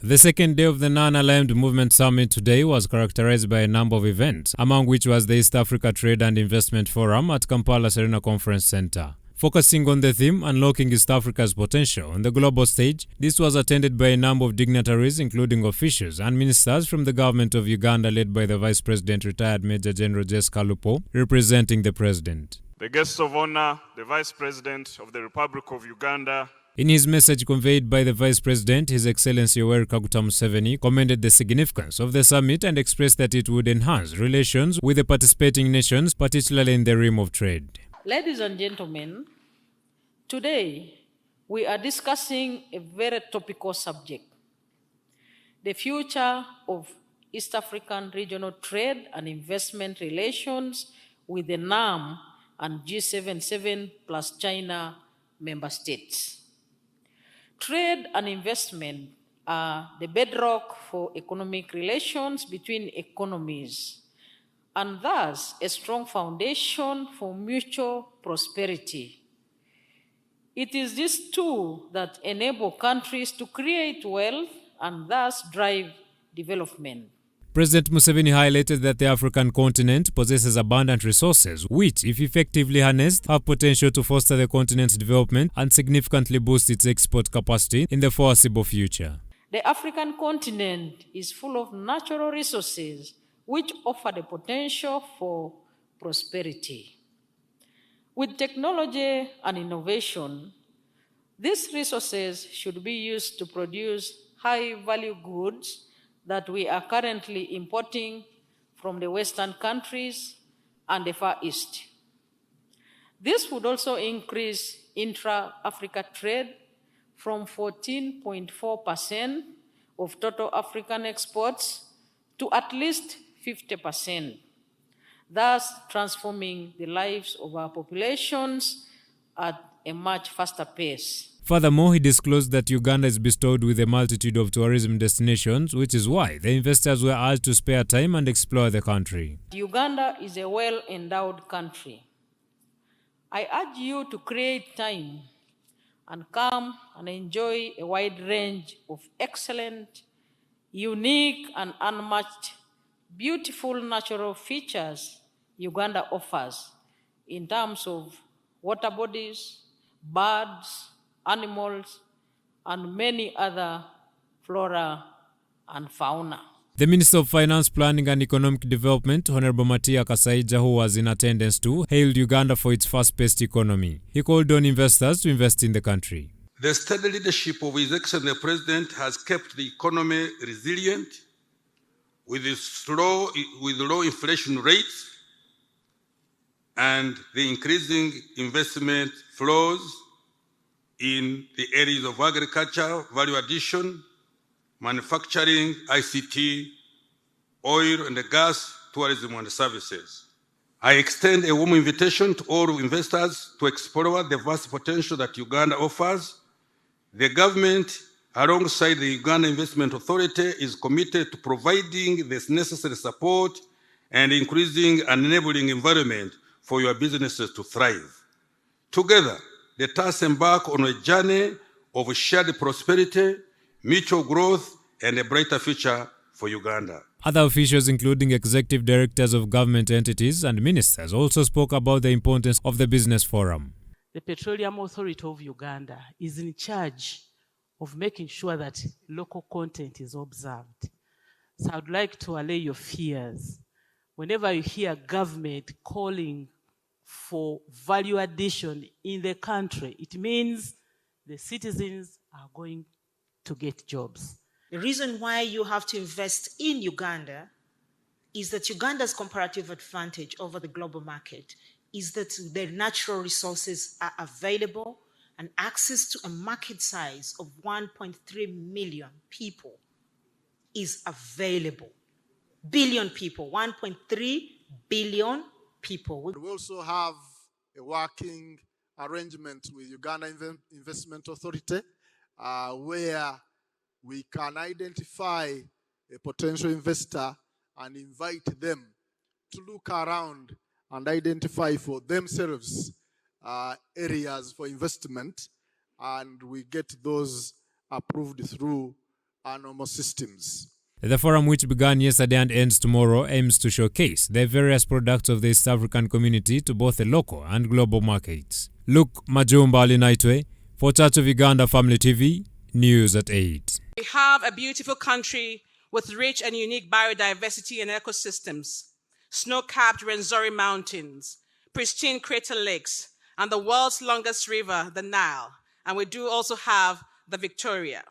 The second day of the Non-Aligned Movement Summit today was characterized by a number of events, among which was the East Africa Trade and Investment Forum at Kampala Serena Conference Center. Focusing on the theme Unlocking East Africa's Potential on the global stage, this was attended by a number of dignitaries including officials and ministers from the government of Uganda led by the Vice President Rtd Maj Jesca Alupo, representing the President. The guests of honor, the Vice President of the Republic of Uganda. In his message conveyed by the Vice President, His Excellency Yoweri Kaguta Museveni commended the significance of the summit and expressed that it would enhance relations with the participating nations, particularly in the realm of trade. Ladies and gentlemen, today we are discussing a very topical subject, the future of East African regional trade and investment relations with the NAM and G77 plus China member states. Trade and investment are the bedrock for economic relations between economies, and thus a strong foundation for mutual prosperity. It is these two that enable countries to create wealth and thus drive development. President Museveni highlighted that the African continent possesses abundant resources which, if effectively harnessed, have potential to foster the continent's development and significantly boost its export capacity in the foreseeable future. The African continent is full of natural resources which offer the potential for prosperity. With technology and innovation, these resources should be used to produce high-value goods that we are currently importing from the Western countries and the Far East. This would also increase intra-Africa trade from 14.4% of total African exports to at least 50%, thus transforming the lives of our populations at a much faster pace. Furthermore, he disclosed that Uganda is bestowed with a multitude of tourism destinations, which is why the investors were urged to spare time and explore the country. Uganda is a well-endowed country. I urge you to create time and come and enjoy a wide range of excellent, unique, and unmatched, beautiful natural features Uganda offers in terms of water bodies, birds, animals, and many other flora and fauna. The Minister of Finance, Planning and Economic Development, Honorable Matia Kasaija, who was in attendance too, hailed Uganda for its fast-paced economy. He called on investors to invest in the country. The steady leadership of His Excellency the President has kept the economy resilient with low inflation rates and the increasing investment flows in the areas of agriculture, value addition, manufacturing, ICT, oil and gas, tourism and services. I extend a warm invitation to all investors to explore the vast potential that Uganda offers. The government, alongside the Uganda Investment Authority, is committed to providing this necessary support and increasing an enabling environment for your businesses to thrive. Together, let us embark on a journey of shared prosperity, mutual growth, and a brighter future for Uganda. Other officials, including executive directors of government entities and ministers, also spoke about the importance of the business forum. The Petroleum Authority of Uganda is in charge of making sure that local content is observed. So I'd like to allay your fears. Whenever you hear government calling for value addition in the country, it means the citizens are going to get jobs. The reason why you have to invest in Uganda is that Uganda's comparative advantage over the global market is that their natural resources are available and access to a market size of 1.3 million people is available. Billion people, 1.3 billion people. We also have a working arrangement with Uganda Investment Authority where we can identify a potential investor and invite them to look around and identify for themselves areas for investment, and we get those approved through normal systems. The forum, which began yesterday and ends tomorrow, aims to showcase the various products of the East African community to both the local and global markets. Luke Majumbali Naitwe, for Church of Uganda Family TV, News at 8. We have a beautiful country with rich and unique biodiversity and ecosystems, snow-capped Rwenzori Mountains, pristine crater lakes, and the world's longest river, the Nile. And we do also have the Victoria.